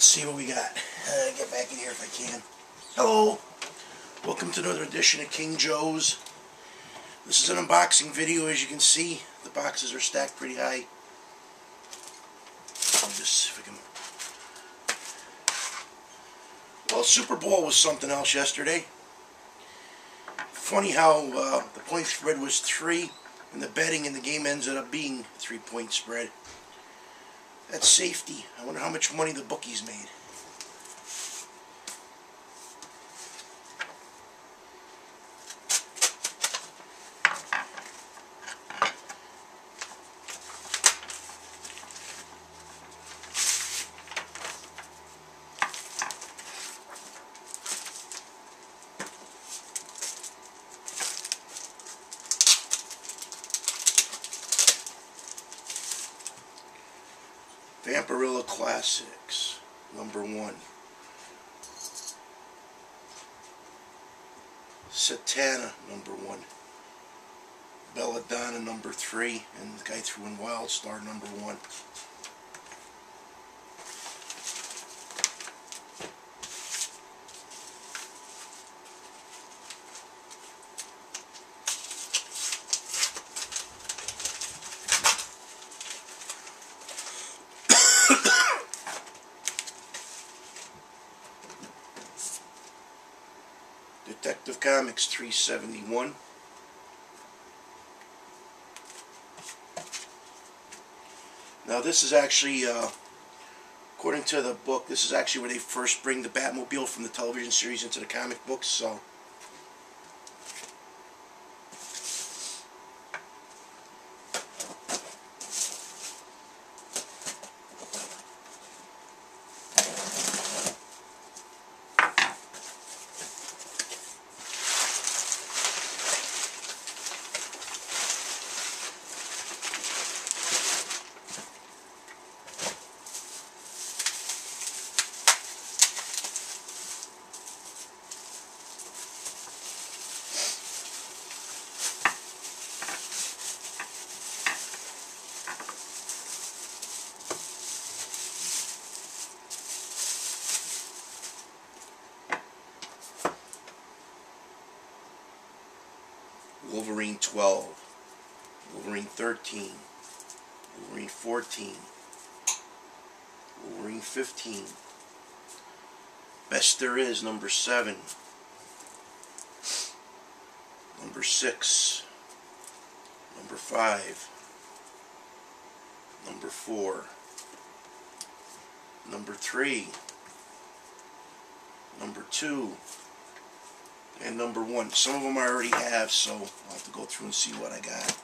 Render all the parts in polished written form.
Let's see what we got. Get back in here if I can. Hello. Welcome to another edition of King Joe's. This is an unboxing video. As you can see, the boxes are stacked pretty high. I'll just see if I can. Well, Super Bowl was something else yesterday. Funny how the point spread was 3 and the betting in the game ended up being 3-point spread. That's safety. I wonder how much money the bookies made. Vampirilla Classics, #1. Satana, #1. Belladonna, #3. And the guy threw in Wildstar, #1. Detective Comics 371. Now this is actually, according to the book, this is actually where they first bring the Batmobile from the television series into the comic books, so. Wolverine 12, Wolverine 13, Wolverine 14, Wolverine 15, Best There Is, #7, #6, #5, #4, #3, #2, and #1. Some of them I already have, so I'll have to go through and see what I got.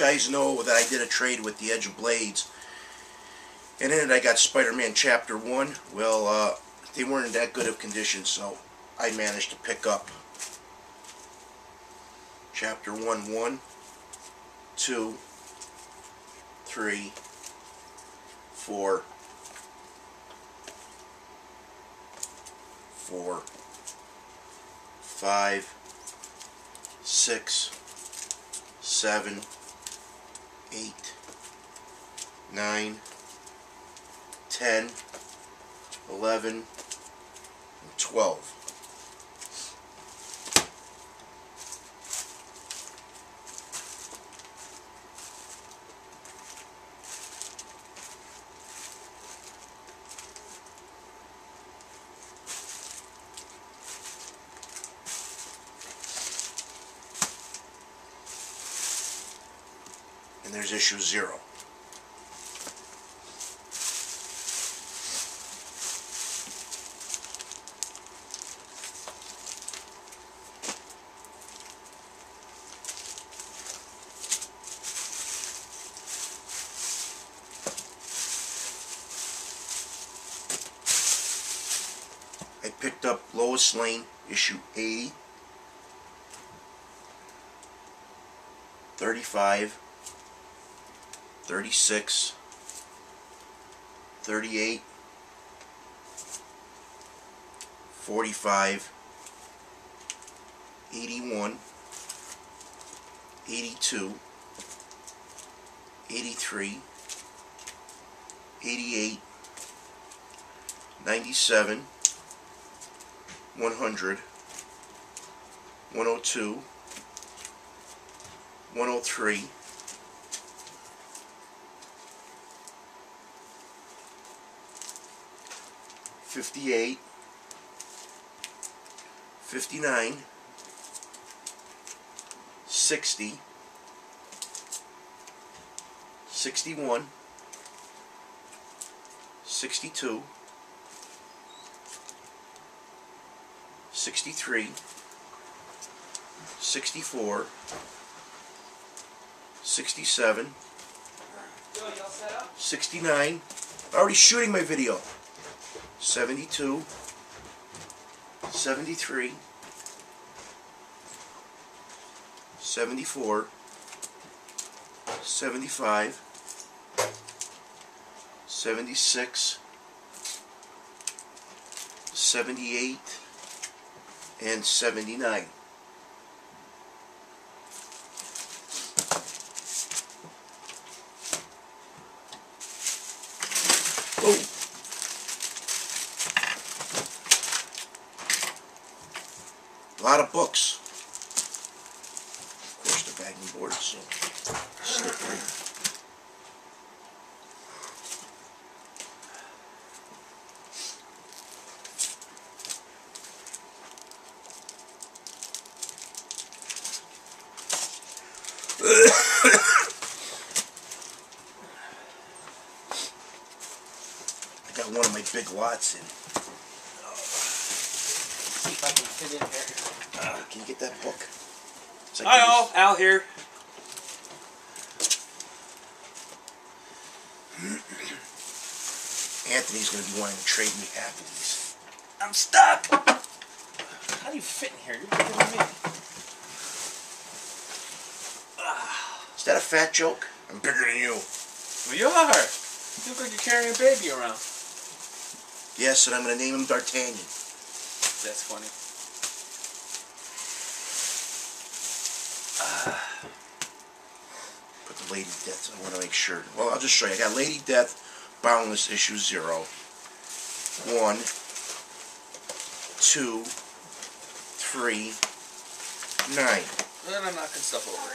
guys know that I did a trade with the Edge of Blades, and in it I got Spider-Man Chapter 1. Well, they weren't in that good of condition, so I managed to pick up Chapter 1, 1, 2, 3, 4, 5, 6, 7, 8, 9, 10, 11, and 12. And there's issue 0. I picked up Lois Lane, issue 80, 35, 36, 38, 45, 81, 82, 83, 88, 97, 100, 102, 103, 58, 59, 60, 61, 62, 63, 64, 67, 69, already shooting my video, 72, 73, 74, 75, 76, 78, and 79. Oh. A lot of books. Of course, the bagging board is so slippery. I got one of my big lots in. See if I can fit in here. Can you get that book? Like Hi, Al here. Anthony's going to be wanting to trade me half of these. I'm stuck. How do you fit in here? You're bigger than me. Is that a fat joke? I'm bigger than you. Well, you are. You look like you're carrying a baby around. Yes, and I'm going to name him D'Artagnan. That's funny. Put the Lady Death. I want to make sure. Well, I'll just show you. I got Lady Death, Boundless, issue 0. 1, 2, 3, 9. Then I'm knocking stuff over.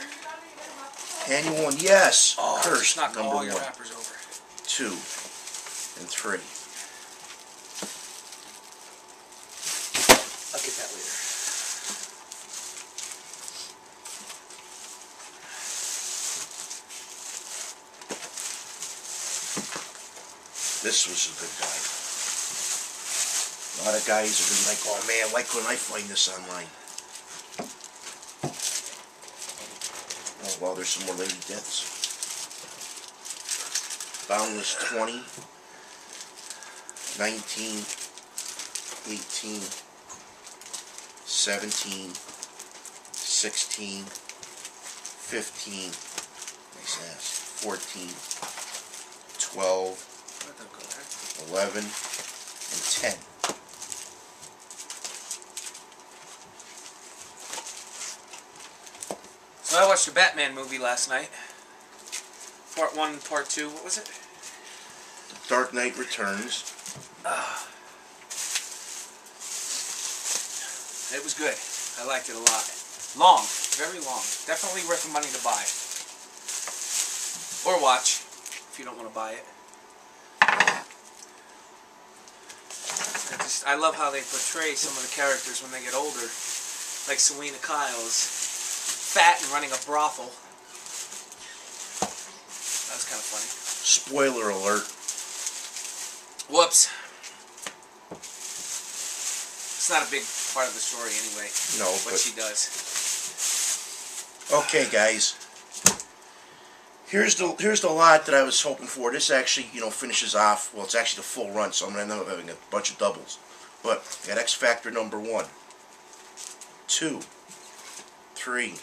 Annual 1, yes. Oh, Cursed, just knocked number all 1. your wrappers over. 2, and 3. I'll get that later. This was a good guy. A lot of guys have been like, oh man, why couldn't I find this online? Oh, well, there's some more Lady Deaths. Boundless 20, 19, 18, 17, 16, 15, nice ass, 14, 12, 11, and 10. So I watched a Batman movie last night. Part 1 and Part 2. What was it? Dark Knight Returns. It was good. I liked it a lot. Long. Very long. Definitely worth the money to buy. Or watch, if you don't want to buy it. I love how they portray some of the characters when they get older. Like Selena Kyle's fat and running a brothel. That was kind of funny. Spoiler alert. Whoops. It's not a big part of the story anyway. No, what but she does. Okay, guys. Here's the lot that I was hoping for. This actually, finishes off. Well, it's actually the full run, so I'm gonna end up having a bunch of doubles. But I got X Factor number 1, 2, 3,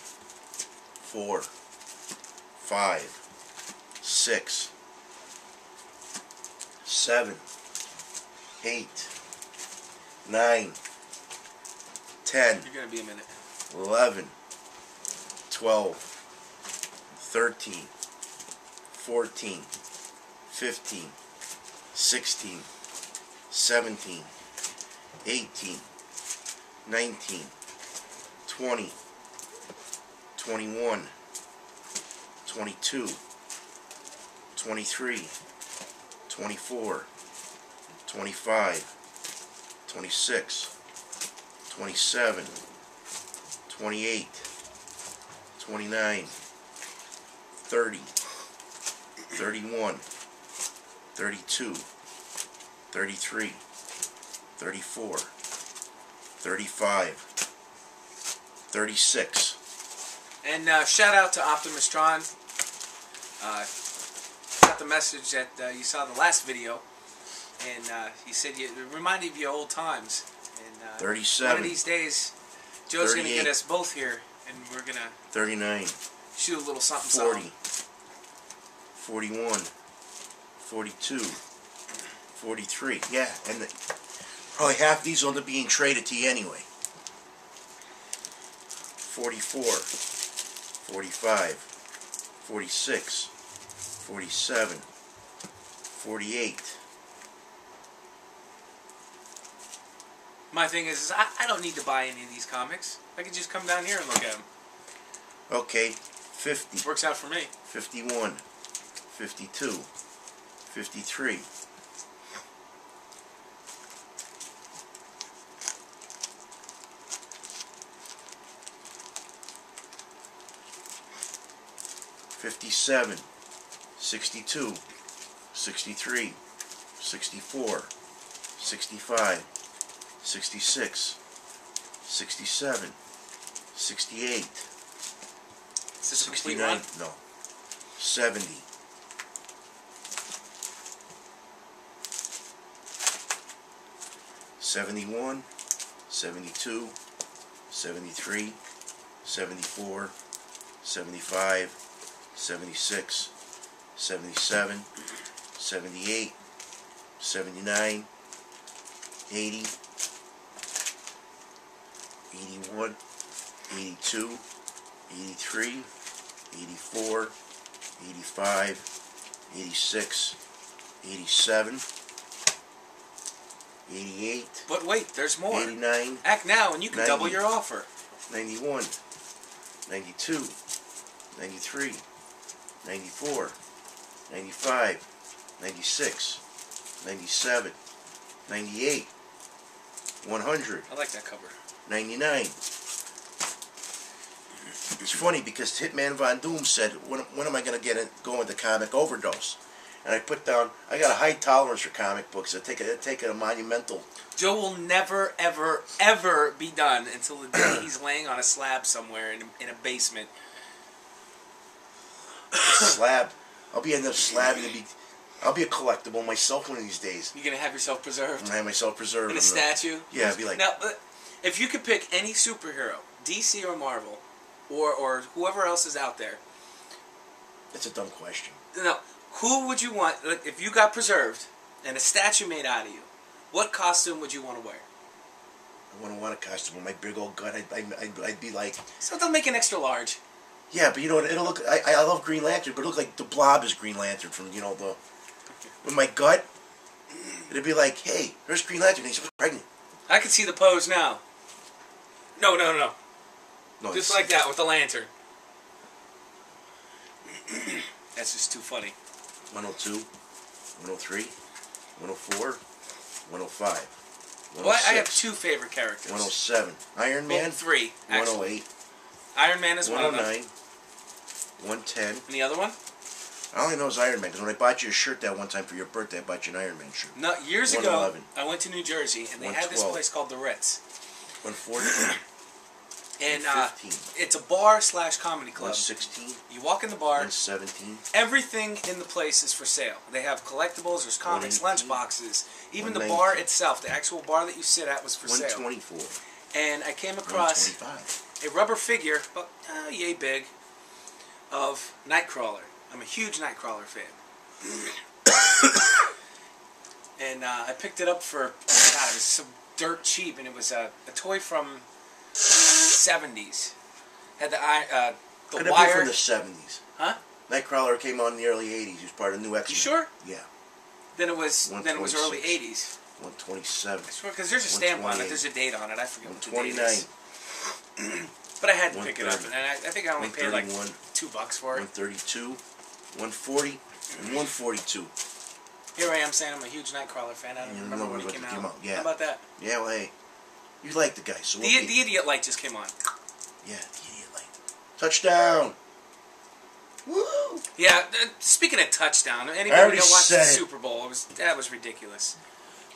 4, 5, 6, 7, 8, 9, 10. You're gonna be a minute. 11, 12, 13, 14, 15, 16, 17, 18, 19, 20, 21, 22, 23, 24, 25, 26, 27, 28, 29, 30, 31, 32, 33, 34, 35, 36. And shout out to Optimus Tron. Got the message that you saw the last video, and he said it reminded you of old times. And 37. one of these days, Joe's going to 38. get us both here, and we're going to 39. shoot a little something 40. something. 41. 42. 43. Yeah, and probably half these will end up being traded to you anyway. 44. 45. 46. 47. 48. My thing is I don't need to buy any of these comics. I can just come down here and look at them. Okay, 50. Works out for me. 51. 52. 53. 57, 62, 63, 64, 65, 66, 67, 68, Is this a complete 69, one? no, 70, 71, 72, 73, 74, 75, 76, 77, 78, 79, 80, 81, 82, 83, 84, 85, 86, 87, 88, But wait, there's more. 89, Act now and you can 90. double your offer. 91, 92, 93, 94, 95, 96, 97, 98, 100, I like that cover. 99. It's funny because Hitman Von Doom said, when am I going to go into comic overdose? And I put down, I got a high tolerance for comic books. I take it a monumental. Joe will never, ever, ever be done until the day he's laying on a slab somewhere in a basement. slab. I'll be in the slab and I'll be a collectible myself one of these days. You're gonna have yourself preserved. I have myself preserved In a statue. Yeah, I'd be like. Now, if you could pick any superhero, DC or Marvel, or whoever else is out there. That's a dumb question. No, who would you want? Like, if you got preserved and a statue made out of you, what costume would you want to wear? I wouldn't want a costume with my big old gut. I'd be like. So they'll make an extra large. Yeah, but you know what? It'll look. I love Green Lantern, but it'll look like the Blob is Green Lantern from the. With my gut, it'd be like, hey, there's Green Lantern. He's pregnant. I can see the pose now. No. No, Just like that with the lantern. That's just too funny. 102, 103, 104, 105. Well, I have two favorite characters. 107. Iron Man. Well, three, actually. 108. Iron Man is one of them. 109. 110. And the other one? I only know it's Iron Man because when I bought you a shirt that one time for your birthday, I bought you an Iron Man shirt. No, years ago, 111. I went to New Jersey and they had this 112. place called the Ritz. 114. And 115. it's a bar/comedy club. 116. You walk in the bar. 117. Everything in the place is for sale. They have collectibles, there's comics, 118. lunchboxes. Even the 119. bar itself, the actual bar that you sit at, was for sale. 124. And I came across 125. a rubber figure, about yay big, of Nightcrawler. I'm a huge Nightcrawler fan. And I picked it up for, God, it was so dirt cheap, and it was a toy from 70s. Had the Could it wire. be from the 70s? Huh? Nightcrawler came out in the early 80s. He was part of New X-Men. You sure? Yeah. Then it was early 126. 80s. 127. Sure, because there's a stamp on it. 128. There's a date on it. I forget what the date 129. is. But I had to pick it up, and I think I only paid like 131. $2 for it. 132. 140. And 142. Here I am saying I'm a huge Nightcrawler fan. I don't remember when he came out. Yeah. How about that? Yeah, well, hey. You like the guy, so The idiot light just came on. Yeah, the idiot light. Touchdown! Woo! Yeah, speaking of touchdown, I anybody already that watched said the it. Super Bowl, that was ridiculous.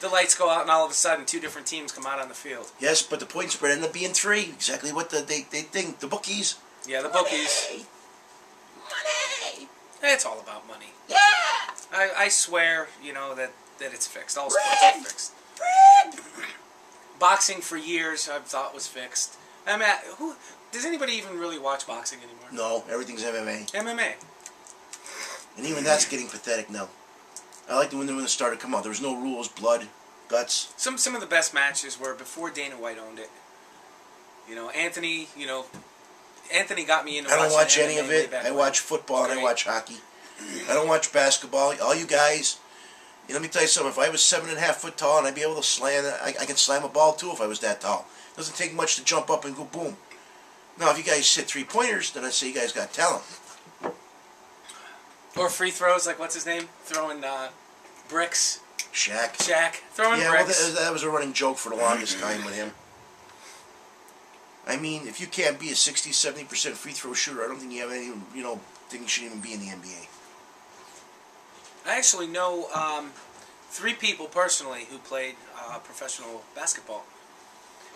The lights go out, and all of a sudden, two different teams come out on the field. Yes, but the point spread ended up being 3. Exactly what they think. The bookies. Yeah, the bookies. Money! It's all about money. Yeah! I swear, that it's fixed. All sports are fixed. Boxing for years I've thought was fixed. I mean, does anybody even really watch boxing anymore? No, everything's MMA. MMA. And even that's getting pathetic now. I liked it when the started. Come on, there was no rules, blood, guts. Some of the best matches were before Dana White owned it. Anthony got me into I don't watch watching any MMA of it. way back I when. watch football and I Great. watch hockey. I don't watch basketball. All you guys, let me tell you something. If I was 7.5 foot tall and I'd be able to slam, I can slam a ball too if I was that tall. It doesn't take much to jump up and go boom. Now, if you guys hit 3-pointers, then I say you guys got talent. Or free throws, like what's his name? Throwing bricks. Shaq. Throwing Yeah, well, bricks. that was a running joke for the longest time with him. I mean, if you can't be a 60-70% free throw shooter, I don't think you have any, think you should even be in the NBA. I actually know 3 people personally who played professional basketball.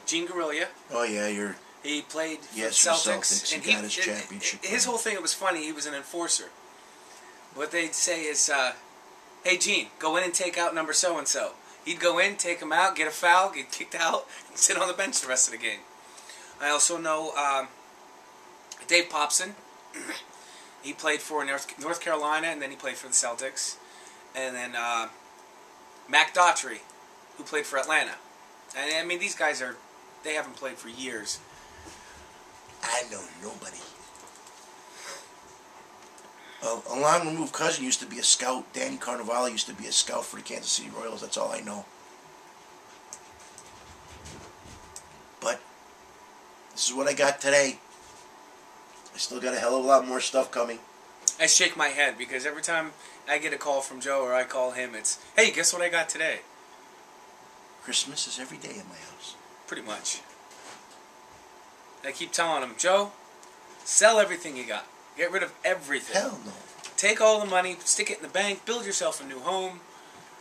Gene Guerrilla. Oh yeah, He played for Yes, the for Celtics. Celtics. And He got his championship His ring. whole thing, it was funny, he was an enforcer. What they'd say is, hey Gene, go in and take out number so-and-so. He'd go in, take him out, get a foul, get kicked out, and sit on the bench the rest of the game. I also know Dave Popson. He played for North Carolina, and then he played for the Celtics. And then Mac Daughtry, who played for Atlanta. And I mean, these guys they haven't played for years. I know nobody. A long removed cousin used to be a scout. Danny Carnivale used to be a scout for the Kansas City Royals. That's all I know. But this is what I got today. I still got a hell of a lot more stuff coming. I shake my head because every time I get a call from Joe or I call him, it's, hey, guess what I got today? Christmas is every day in my house. Pretty much. I keep telling him, Joe, sell everything you got. Get rid of everything. Hell no. Take all the money, stick it in the bank, build yourself a new home,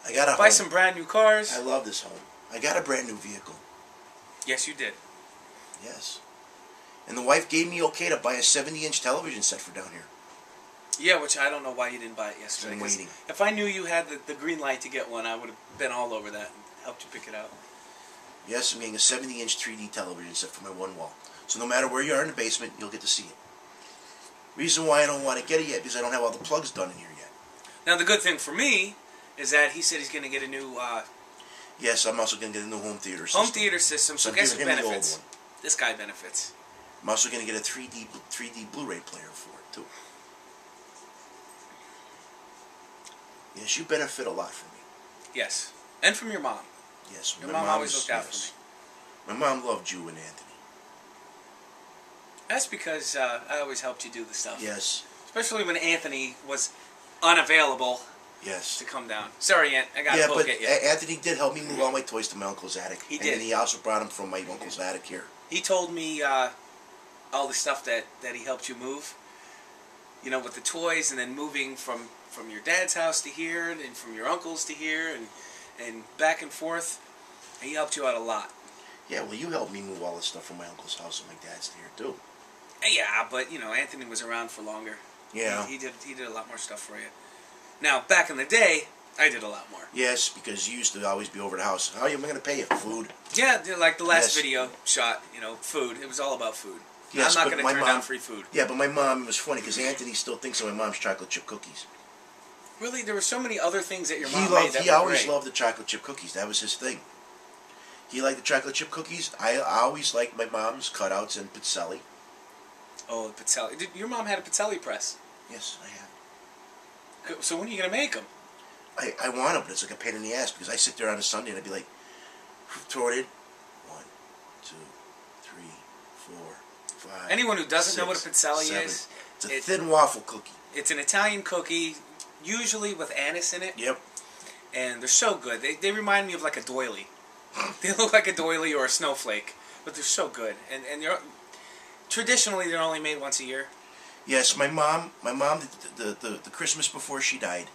I got a buy home. some brand new cars. I love this home. I got a brand new vehicle. Yes, you did. Yes. And the wife gave me okay to buy a 70-inch television set for down here. Yeah, which I don't know why you didn't buy it yesterday. I'm 'cause waiting. if I knew you had the green light to get one, I would have been all over that and helped you pick it out. Yes, I'm getting a 70-inch 3D television set for my one wall. So no matter where you are in the basement, you'll get to see it. Reason why I don't want to get it yet because I don't have all the plugs done in here yet. Now, the good thing for me is that he said he's going to get a new Yes, I'm also going to get a new home theater system. home theater system, so I'm guess who giving him the old benefits? one. This guy benefits. I'm also going to get a 3D Blu-ray player for it too. Yes, you benefit a lot from me. Yes. And from your mom. Yes, Your my mom always is- looked out yes. for me. My mom loved you and Anthony. That's because I always helped you do the stuff. Yes, Especially when Anthony was unavailable yes. to come down. Sorry, Aunt, I got Yeah, to but poke at you. Anthony did help me move all my toys to my uncle's attic. He And did. then he also brought them from my uncle's attic here. He told me all the stuff that he helped you move. You know, with the toys, and then moving from your dad's house to here, and from your uncle's to here, and back and forth. He helped you out a lot. Yeah, well, you helped me move all this stuff from my uncle's house and my dad's to here too. Yeah, but you know, Anthony was around for longer. Yeah. He did a lot more stuff for you. Now, back in the day, I did a lot more. Yes, because you used to always be over the house. How am I going to pay you? Food? Yeah, like the last Yes. video shot, you know, food. It was all about food. Yes, I'm not but going my to turn mom- down free food. Yeah, but my mom, it was funny because Anthony still thinks of my mom's chocolate chip cookies. Really, there were so many other things that your mom He made that He were always great. loved the chocolate chip cookies. That was his thing. He liked the chocolate chip cookies. I always liked my mom's cutouts and pizzelli. Oh, the Pizzelli. Your mom had a Pizzelli press. Yes, I have. So when are you going to make them? I want them, but it's like a pain in the ass because I sit there on a Sunday and I'd be like, throw it in. 1, 2, 3, 4, 5. Anyone who doesn't know what a 6, Pizzelli 7. is, It's a thin waffle cookie. it's an Italian cookie, usually with anise in it, Yep. and they're so good. They remind me of like a doily. They look like a doily or a snowflake, but they're so good. And they're traditionally they're only made once a year. Yes, my mom, the Christmas before she died,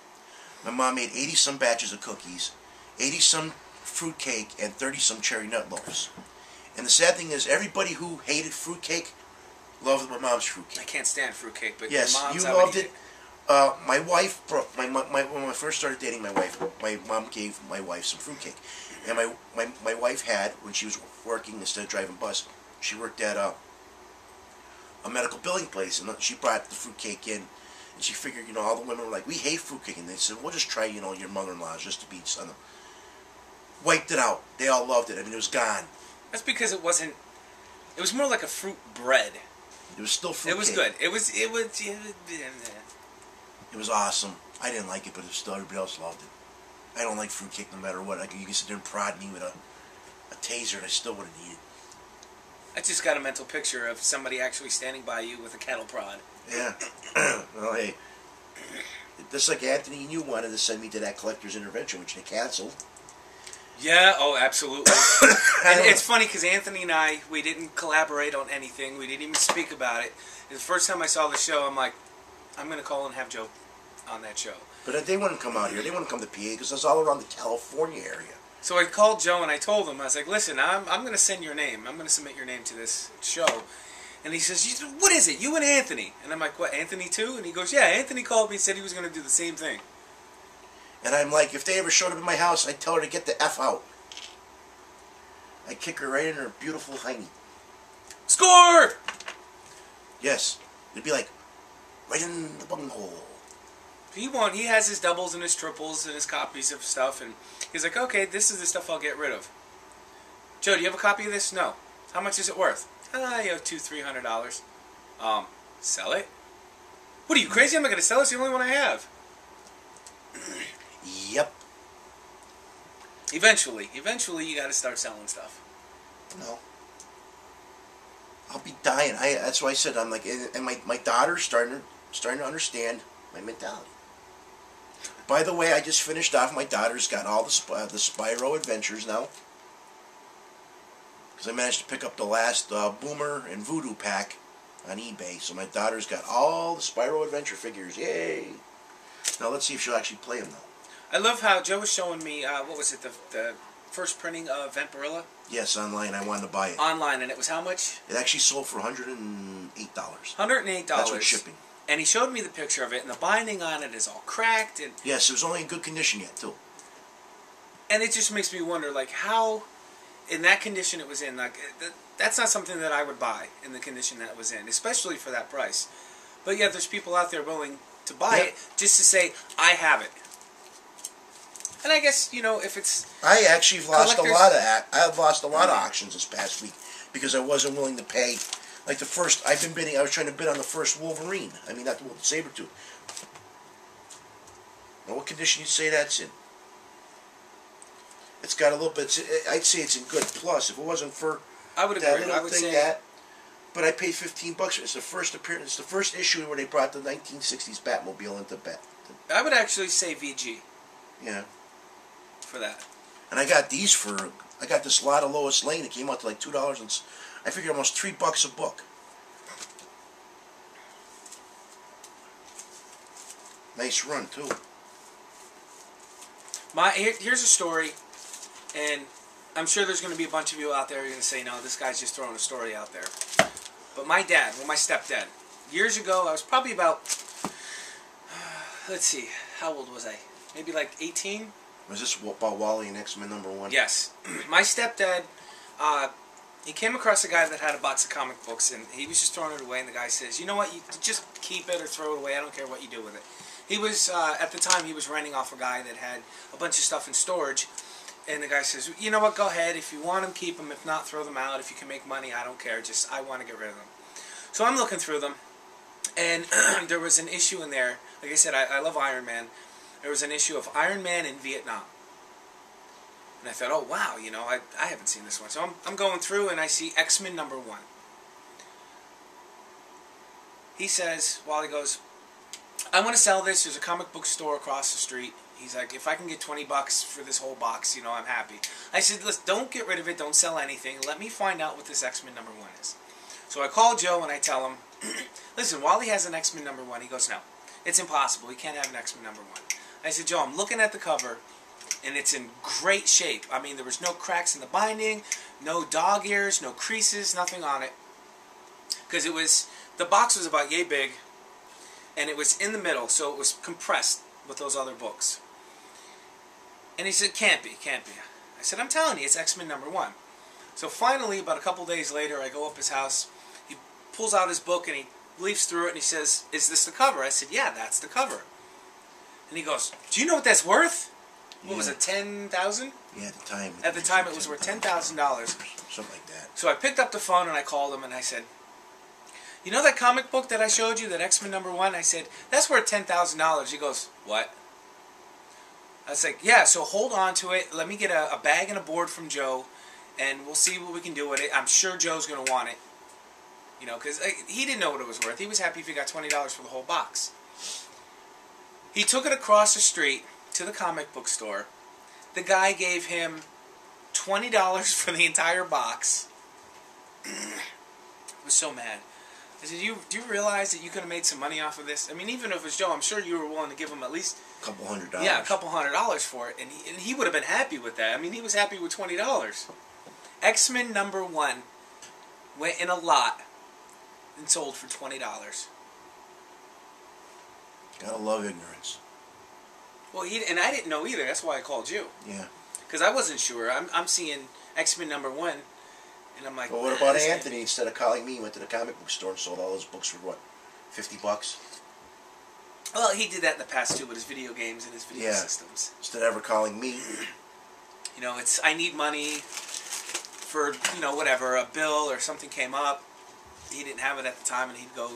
my mom made 80-some batches of cookies, 80-some fruit cake, and 30-some cherry nut loaves. And the sad thing is, everybody who hated fruit cake loved my mom's fruit I cake. can't stand fruitcake, but Yes, your mom's you I would loved eat it. My wife, when I first started dating my wife, my mom gave my wife some fruitcake. And my wife had, when she was working instead of driving bus, she worked at a medical billing place, and she brought the fruitcake in, and she figured, you know, all the women were like, we hate fruitcake, and they said, we'll just try, you know, your mother-in-law's just to beat on them. Wiped it out. They all loved it. I mean, it was gone. That's because it wasn't. It was more like a fruit bread. It was still fruitcake. It was good. It was. It was awesome. I didn't like it, but still everybody else loved it. I don't like fruitcake no matter what. Like, you can sit there and prod me with a taser, and I still wouldn't eat it. I just got a mental picture of somebody actually standing by you with a cattle prod. Yeah. Well, hey. Just like Anthony and you wanted to send me to that collector's intervention, which they canceled. Yeah. Oh, absolutely. I And don't it's funny because Anthony and I, we didn't collaborate on anything. We didn't even speak about it. And the first time I saw the show, I'm like, I'm going to call and have Joe on that show. But they wouldn't come out here. They wouldn't come to PA because it's all around the California area. So I called Joe and I told him, I was like, listen, I'm going to send your name. I'm going to submit your name to this show. And he says, what is it? You and Anthony. And I'm like, what, Anthony too? And he goes, yeah, Anthony called me and said he was going to do the same thing. And I'm like, if they ever showed up at my house, I'd tell her to get the F out. I'd kick her right in her beautiful hiney. Score! Yes. It'd be like, right in the bunghole. He has his doubles and his triples and his copies of stuff. And he's like, okay, this is the stuff I'll get rid of. Joe, do you have a copy of this? No. How much is it worth? You know, $200-300. Sell it? What are you, crazy? I'm not going to sell it. It's the only one I have. Yep. Eventually you got to start selling stuff. No. I'll be dying. That's why I said, I'm like, and my daughter's starting to understand my mentality. By the way, I just finished off. My daughter's got all the Spyro Adventures now. Because I managed to pick up the last Boomer and Voodoo pack on eBay. So my daughter's got all the Spyro Adventure figures. Yay! Now let's see if she'll actually play them, though. I love how Joe was showing me, what was it, the first printing of Vampirilla? Yes, online. I wanted to buy it. Online, and it was how much? It actually sold for $108. $108. That's with shipping. And he showed me the picture of it, and the binding on it is all cracked, and Yes, it was only in good condition yet, too. it just makes me wonder, like, how, in that condition it was in, like, that's not something that I would buy in the condition that it was in, especially for that price. But yet there's people out there willing to buy it just to say, I have it. And I guess, you know, if it's... I actually lost a Collectors- lot of I've lost a lot of auctions this past week because I wasn't willing to pay. Like the first, I was trying to bid on the first Wolverine. I mean, not the Sabretooth. Now, what condition you say that's in? It's got a little bit. I'd say it's in good plus. If it wasn't for I would that agree. little I would thing, say... but I paid $15. It's the first appearance. It's the first issue where they brought the 1960s Batmobile into I would actually say VG Yeah. for that. And I got these for. I got this lot of Lois Lane. It came out to like $2, and I figured almost $3 a book. Nice run too. Here's a story, and I'm sure there's going to be a bunch of you out there who are going to say, no, this guy's just throwing a story out there. But my dad, well, my stepdad, years ago, I was probably about, let's see, how old was I? Maybe like 18? Was this about Wally and X-Men #1? Yes. My stepdad, he came across a guy that had a box of comic books, and he was just throwing it away, and the guy says, you know what, you just keep it or throw it away, I don't care what you do with it. He was, at the time, he was renting off a guy that had a bunch of stuff in storage, and the guy says, you know what, go ahead, if you want them, keep them, if not, throw them out, if you can make money, I don't care, just, I want to get rid of them. So I'm looking through them, and there was an issue in there, like I said, I love Iron Man. There was an issue of Iron Man in Vietnam. And I thought, oh wow, you know, I haven't seen this one. So I'm going through and I see X-Men #1. He says, Wally goes, I want to sell this. There's a comic book store across the street. He's like, if I can get $20 for this whole box, you know, I'm happy. I said, listen, don't get rid of it. Don't sell anything. Let me find out what this X-Men #1 is. So I call Joe and I tell him, listen, Wally has an X-Men #1. He goes, no, it's impossible. He can't have an X-Men #1. I said, Joe, I'm looking at the cover, and it's in great shape. I mean, there was no cracks in the binding, no dog ears, no creases, nothing on it. Because it was, the box was about yay big, and it was in the middle, so it was compressed with those other books. And he said, can't be. I said, I'm telling you, it's X-Men #1. So finally, about a couple days later, I go up his house, he pulls out his book, and he leafs through it, and he says, is this the cover? I said, yeah, that's the cover. And he goes, do you know what that's worth? What was it, 10,000? Yeah, at the time. At the time, it was worth $10,000. Something like that. So I picked up the phone and I called him and I said, you know that comic book that I showed you, that X-Men #1? I said, that's worth $10,000. He goes, what? I was like, yeah, so hold on to it. Let me get a bag and a board from Joe, and we'll see what we can do with it. I'm sure Joe's going to want it. You know, because he didn't know what it was worth. He was happy if he got $20 for the whole box. He took it across the street to the comic book store. The guy gave him $20 for the entire box. I was so mad. I said, do you realize that you could have made some money off of this? I mean, even if it was Joe, I'm sure you were willing to give him at least... $200. Yeah, $200 for it. And he would have been happy with that. I mean, he was happy with $20. X-Men #1 went in a lot and sold for $20. Gotta love ignorance. Well, and I didn't know either. That's why I called you. Yeah. Because I wasn't sure. I'm seeing X-Men #1, and I'm like... Well, what about Anthony? Instead of calling me, he went to the comic book store and sold all his books for what? $50? Well, he did that in the past too with his video games and his video systems. Instead of ever calling me. You know, it's, I need money for, you know, whatever, a bill or something came up. He didn't have it at the time, and he'd go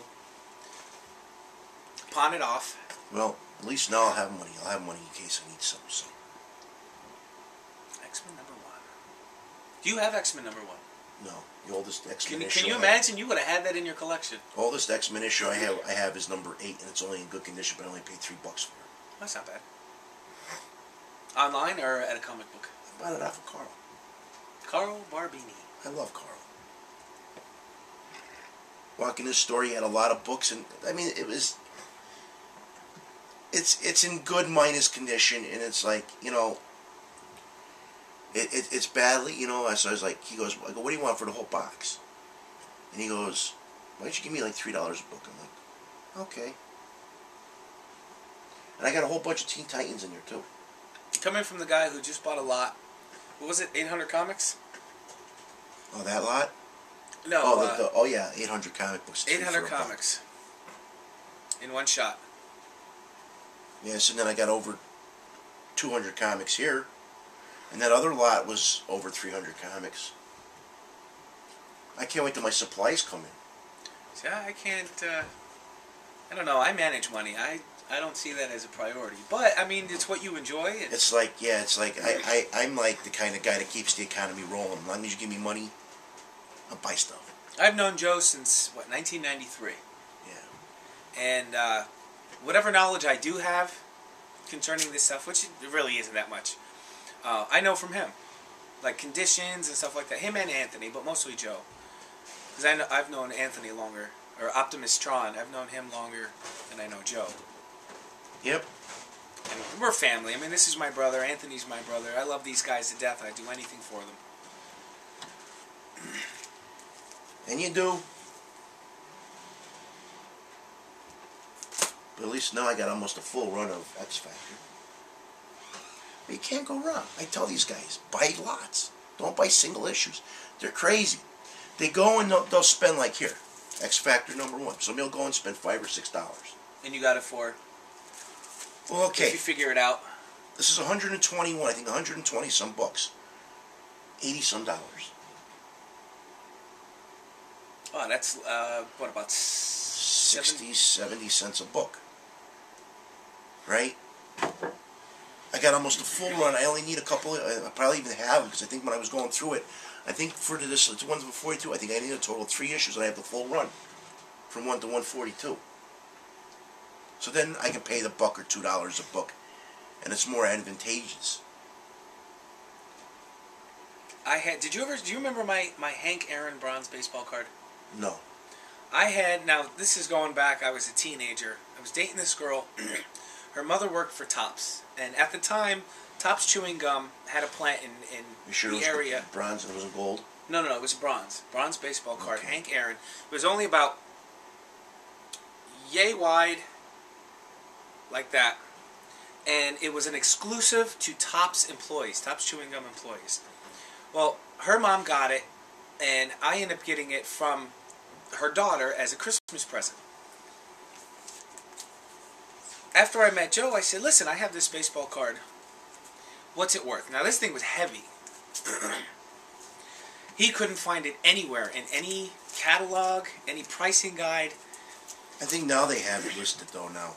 pawn it off. Well, at least now I'll have money. I'll have money in case I need something. So. X-Men #1. Do you have X-Men #1? No, the oldest X-Men issue. Can you imagine? You would have had that in your collection. Oldest X-Men issue I have is #8, and it's only in good condition, but I only paid $3 for it. That's not bad. Online or at a comic book? I bought it off of Carl. Carl Barbini. I love Carl. Walking this store, he had a lot of books, and I mean, it was. It's in good minus condition, and it's like, you know. It's badly, you know. So I was like, he goes, I go, what do you want for the whole box? And he goes, why don't you give me like $3 a book? I'm like, Okay. And I got a whole bunch of Teen Titans in there too. Coming from the guy who just bought a lot. What was it? 800 comics? Oh, that lot? No. Oh yeah, 800 comic books. 800 comics. In one shot. Yes, and then I got over 200 comics here. And that other lot was over 300 comics. I can't wait till my supplies come in. See, I can't, I don't know, I manage money. I don't see that as a priority. But, I mean, it's what you enjoy. It's like I'm like the kind of guy that keeps the economy rolling. As long as you give me money, I'll buy stuff. I've known Joe since, 1993. Yeah. And whatever knowledge I do have concerning this stuff, which it really isn't that much, I know from him. Like conditions and stuff like that. Him and Anthony, but mostly Joe. Because I've known Anthony longer, or Optimus Tron, I've known him longer than I know Joe. Yep. And we're family. I mean, this is my brother. Anthony's my brother. I love these guys to death. I'd do anything for them. And you do. But at least now I got almost a full run of X Factor. But you can't go wrong. I tell these guys, buy lots. Don't buy single issues. They're crazy. They go and they'll spend like here, X Factor #1. Somebody will go and spend $5 or $6. And you got it for? Well, okay. If you figure it out. This is 121. I think 120 some bucks. $80 some. Oh, that's what about 60, 70 cents a book. Right? I got almost a full run. I only need a couple. I probably even have, because I think when I was going through it, I think for this, it's 1 to 42. I think I need a total of 3 issues, and I have the full run from 1 to 142. So then I can pay the $1 or $2 a book, and it's more advantageous. Do you remember my Hank Aaron bronze baseball card? No. Now this is going back, I was a teenager. I was dating this girl. Her mother worked for Topps, and at the time, Topps Chewing Gum had a plant in You sure the it was area. bronze and it wasn't gold? No, it was bronze. Bronze baseball card. Okay. Hank Aaron. It was only about yay wide, like that. And it was an exclusive to Topps employees, Topps Chewing Gum employees. Well, her mom got it, and I ended up getting it from her daughter as a Christmas present. After I met Joe, I said, listen, I have this baseball card. What's it worth? Now, this thing was heavy. He couldn't find it anywhere in any catalog, any pricing guide. I think now they have it listed, though, now.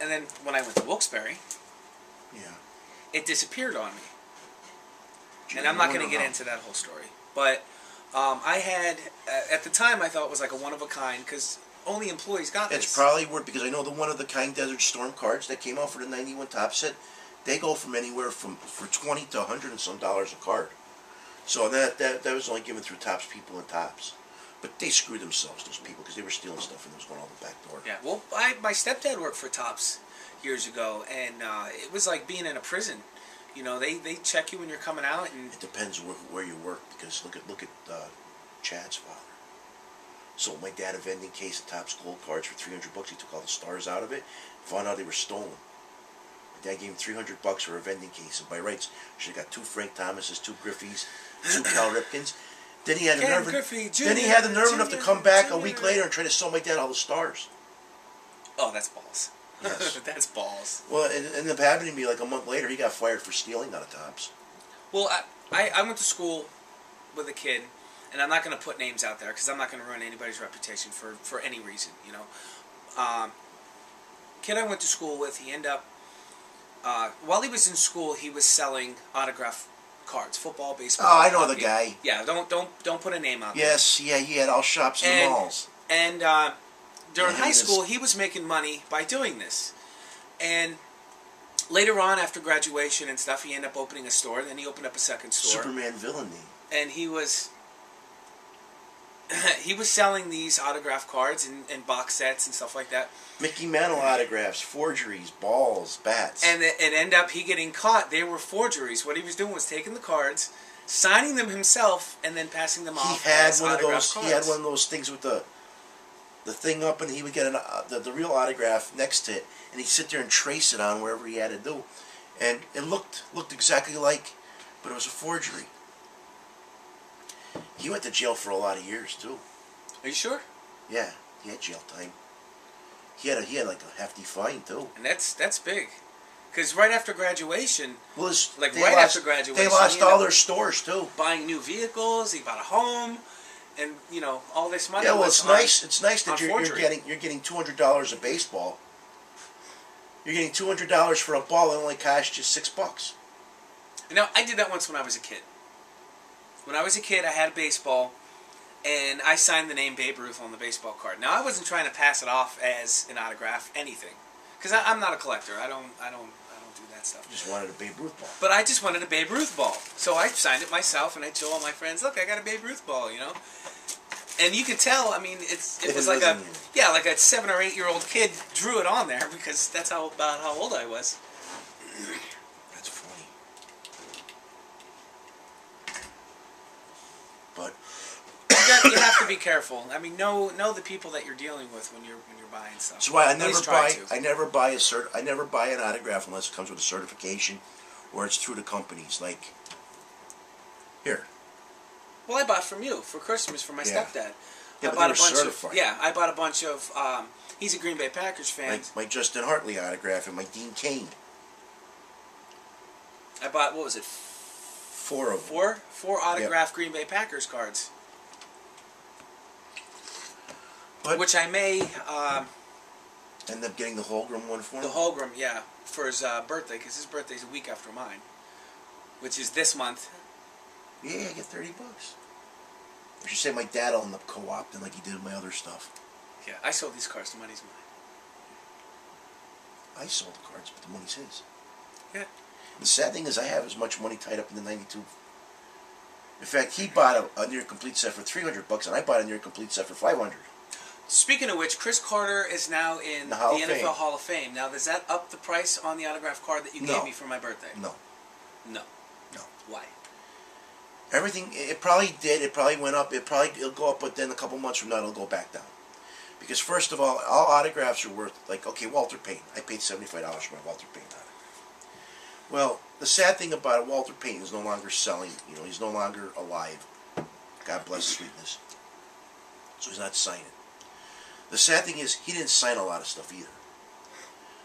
And then when I went to Wilkes-Barre, Yeah. it disappeared on me. Gee, And I'm not going to wonder get how. into that whole story. But I had, at the time, I thought it was like a one-of-a-kind, because only employees got this. It's probably worth, because I know the one-of-the-kind Desert Storm cards that came out for the 91 Top set, they go from anywhere for 20 to 100 and some dollars a card. So that was only given through Topps people and Topps. But they screwed themselves, those people, because they were stealing stuff and it was going out the back door. Yeah, well, my stepdad worked for Topps years ago, and it was like being in a prison. You know, they check you when you're coming out, and It depends where you work, because look at Chad's father. Sold my dad a vending case of Topps gold cards for $300. He took all the stars out of it. Found out they were stolen. My dad gave him $300 for a vending case, and by rights, should have got 2 Frank Thomases, 2 Griffeys, 2 Cal Ripkins. Then he had the Ken nerve. Griffey, Then he had the nerve enough to Junior, come back a Junior. week later and try to sell my dad all the stars. oh, that's balls. Yes. That's balls. Well, it ended up happening to me like a month later. He got fired for stealing out of Topps. Well, I went to school with a kid, and I'm not going to put names out there because I'm not going to ruin anybody's reputation for any reason, you know. Kid I went to school with, he ended up, while he was in school, he was selling autograph cards, football, baseball. Oh, I know the hockey. guy. Yeah, don't put a name out there. Yes, yeah, he had all shops in the malls. And during Yeah, high he was- school, he was making money by doing this. And later on, after graduation and stuff, he ended up opening a store. Then he opened up a second store. Superman villain name. And he was selling these autograph cards and box sets and stuff like that. Mickey Mantle autographs, forgeries, balls, bats. And it ended up he getting caught. They were forgeries. What he was doing was taking the cards, signing them himself, and then passing them off. He had as one of autograph those. cards. He had one of those things with the the thing up, and he would get the real autograph next to it, and he'd sit there and trace it on wherever he had to do, and it looked exactly like, but it was a forgery. He went to jail for a lot of years too. Are you sure? Yeah, he had jail time. He had like a hefty fine too. And that's big, because right after graduation, Well, after graduation, they lost all their stores too. Buying new vehicles, he bought a home, and all this money. Yeah, well, was it's nice. It's nice that you're forgery. getting $200 a baseball. You're getting $200 for a ball that only cost you $6. I did that once when I was a kid. When I was a kid, I had a baseball, and I signed the name Babe Ruth on the baseball card. Now, I wasn't trying to pass it off as an autograph, anything, because I'm not a collector. I don't do that stuff. You just wanted a Babe Ruth ball. But I just wanted a Babe Ruth ball, so I signed it myself, and I told all my friends, "Look, I got a Babe Ruth ball," And you could tell. I mean, it was like like a 7 or 8 year old kid drew it on there, because that's about how old I was. That's funny. But You have to be careful. I mean, know the people that you're dealing with when you're buying stuff. that's why I At never least try to. I never buy an autograph unless it comes with a certification, or it's through the companies. Like here. Well, I bought from you for Christmas for my Yeah. stepdad. Yeah, I but bought they a were bunch certified. I bought a bunch of. He's a Green Bay Packers fan. Like my Justin Hartley autograph and my Dean Cain. I bought, what was it? 4 of them. Four autographed Green Bay Packers cards, But which I may end up getting the Holgram one for him. the Holgram, for his birthday, because his birthday's a week after mine, which is this month. Yeah, I get $30. I should say my dad will end up co-opting like he did with my other stuff. Yeah, I sold these cards. The money's mine. I sold the cards, but the money's his. Yeah. The sad thing is I have as much money tied up in the 92. In fact, he bought a near complete set for $300, and I bought a near complete set for $500. Speaking of which, Chris Carter is now in the Hall of NFL Fame. Hall of Fame. Now, does that up the price on the autograph card that you No. gave me for my birthday? No. No. No. Why? Everything, it probably did. It probably went up. It'll go up, but then a couple months from now, it'll go back down. Because first of all autographs are worth, like, okay, Walter Payton. I paid $75 for my Walter Payton autograph. Well, the sad thing about it, Walter Payton is no longer selling. He's no longer alive. God bless sweetness. So he's not signing. The sad thing is, he didn't sign a lot of stuff either.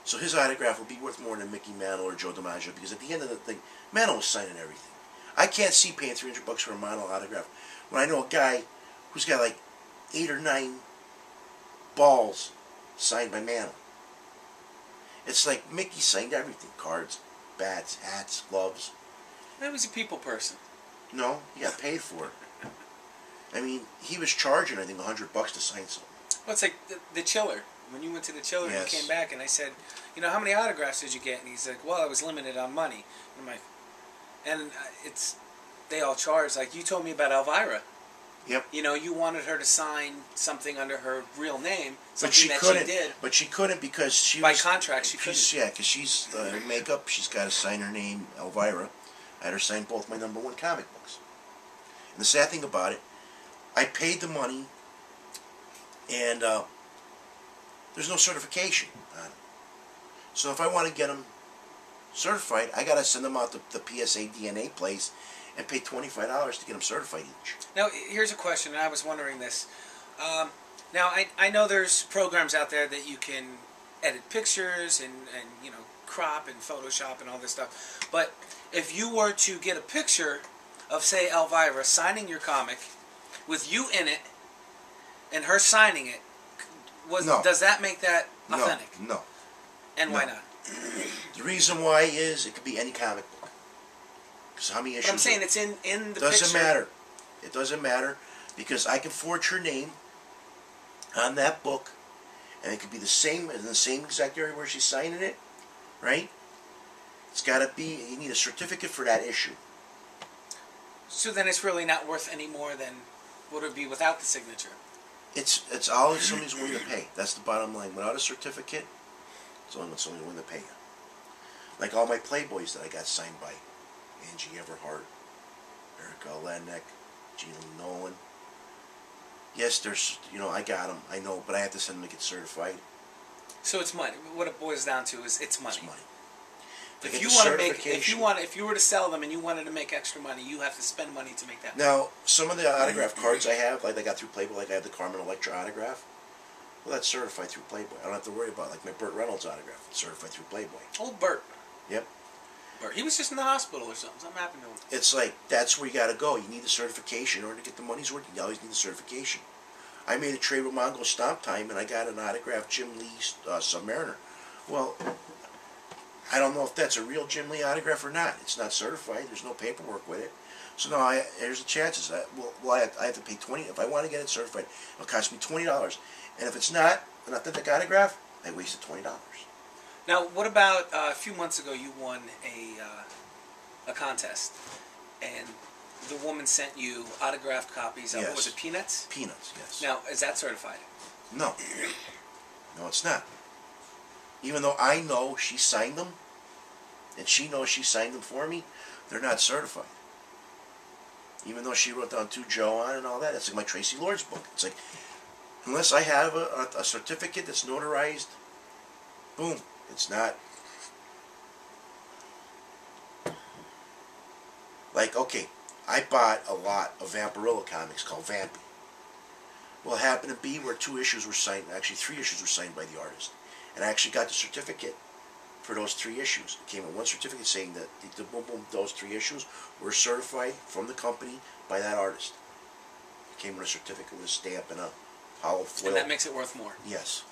So his autograph will be worth more than Mickey Mantle or Joe DiMaggio, because at the end of the thing, Mantle was signing everything. I can't see paying $300 for a Mantle autograph when I know a guy who's got like 8 or 9 balls signed by Mantle. It's like Mickey signed everything: cards, bats, hats, gloves. I was a people person. No, he got paid for it. I mean, he was charging, I think, $100 to sign something. Well, it's like the chiller. When you went to the chiller and Yes. you came back, and I said, how many autographs did you get? And he's like, well, I was limited on money. And I'm like, they all charge. Like, you told me about Elvira. Yep. You wanted her to sign something under her real name, But something she that couldn't. she did. But she couldn't because she By was, contract, she couldn't. Yeah, because she's in makeup. She's got to sign her name, Elvira. I had her sign both my #1 comic books. And the sad thing about it, I paid the money, and there's no certification on them. So if I want to get them certified, I got to send them out to the PSA DNA place and pay $25 to get them certified each. Now, here's a question, and I was wondering this. Now, I know there's programs out there that you can edit pictures and crop and Photoshop and all this stuff. But if you were to get a picture of, say, Elvira signing your comic with you in it and her signing it, No. does that make that authentic? No. And why No. not? The reason why is it could be any comic book. Because how many issues? But I'm saying it's in the doesn't picture. matter. It doesn't matter because I can forge her name on that book, and it could be the same in the same exact area where she's signing it, right? It's got to be. You need a certificate for that issue. So then it's really not worth any more than would it be without the signature. It's all somebody's willing to pay. That's the bottom line. Without a certificate, it's only what somebody's willing to pay you. Like all my Playboys that I got signed by Angie Everhart, Erica Lanek, Gina Nolan. Yes, there's, I got them, I know, but I have to send them to get certified. So it's money. What it boils down to is it's money. It's money. If you want to make, if you were to sell them and you wanted to make extra money, you have to spend money to make that. Now, some of the autograph cards I have, like I got through Playboy, like I have the Carmen Electra autograph. Well, that's certified through Playboy. I don't have to worry about like my Burt Reynolds autograph. It's certified through Playboy. Oh, Burt. Yep. Burt. He was just in the hospital or something. Something happened to him. It's like that's where you got to go. You need the certification in order to get the money's worth. You always need the certification. I made a trade with Mongo Stomp Time, and I got an autographed Jim Lee Submariner. Well, I don't know if that's a real Jim Lee autograph or not. It's not certified. There's no paperwork with it. So now here's the chances. I have to pay $20. If I want to get it certified, it'll cost me $20. And if it's not an authentic autograph, I wasted $20. Now, what about a few months ago? You won a contest, and the woman sent you autographed copies of Yes. what was it, Peanuts? Peanuts, yes. Now, is that certified? No. No, it's not. Even though I know she signed them, and she knows she signed them for me, they're not certified. Even though she wrote down to Joe on and all that, it's like my Tracy Lords book. It's like, unless I have a certificate that's notarized, boom, it's not. Like, okay, I bought a lot of Vampirilla comics called Vampy. Well, it happened to be where 2 issues were signed, actually 3 issues were signed by the artist. And I actually got the certificate for those 3 issues. It came with one certificate saying that those 3 issues were certified from the company by that artist. It came with a certificate with a stamp and a hollow foil. And that makes it worth more. Yes.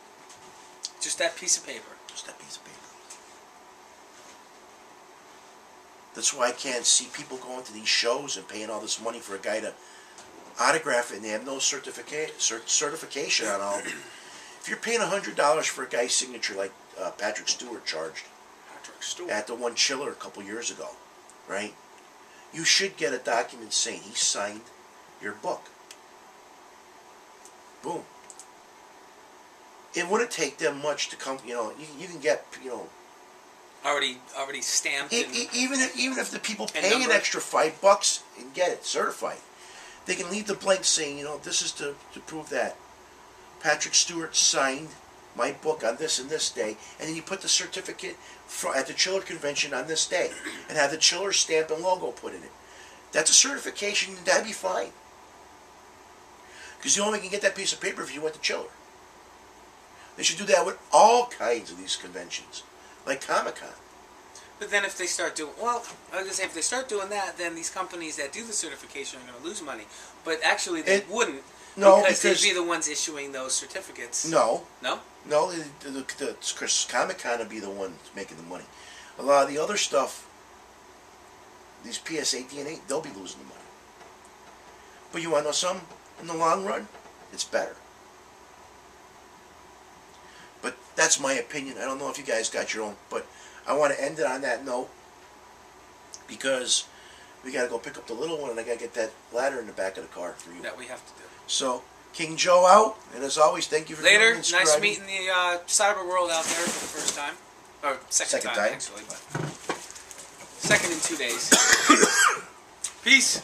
Just that piece of paper. Just that piece of paper. That's why I can't see people going to these shows and paying all this money for a guy to autograph it, and they have no certification on all of it. If you're paying $100 for a guy's signature like Patrick Stewart charged at the one chiller a couple years ago, right? You should get a document saying he signed your book. Boom. It wouldn't take them much to come, you can get, Already stamped. even if the people pay an extra $5 and get it certified, they can leave the blank saying, this is to prove that Patrick Stewart signed my book on this and this day, and then you put the certificate at the Chiller Convention on this day, and have the Chiller stamp and logo put in it. That's a certification, and that'd be fine. Because you only can get that piece of paper if you went to Chiller. They should do that with all kinds of these conventions, like Comic-Con. But then if they start doing, I was going to say, if they start doing that, then these companies that do the certification are going to lose money. But actually they wouldn't, because they'd be the ones issuing those certificates. No. No? No, the Comic-Con would be the one making the money. A lot of the other stuff, these PSA, DNA, they'll be losing the money. But you want to know something? In the long run, it's better. But that's my opinion. I don't know if you guys got your own, but I want to end it on that note, because we got to go pick up the little one, and I got to get that ladder in the back of the car for you. That we have to do. So, King Joe out, and as always, thank you for Later, nice meeting the cyber world out there for the first time. Or second time, actually, but second in 2 days. Peace.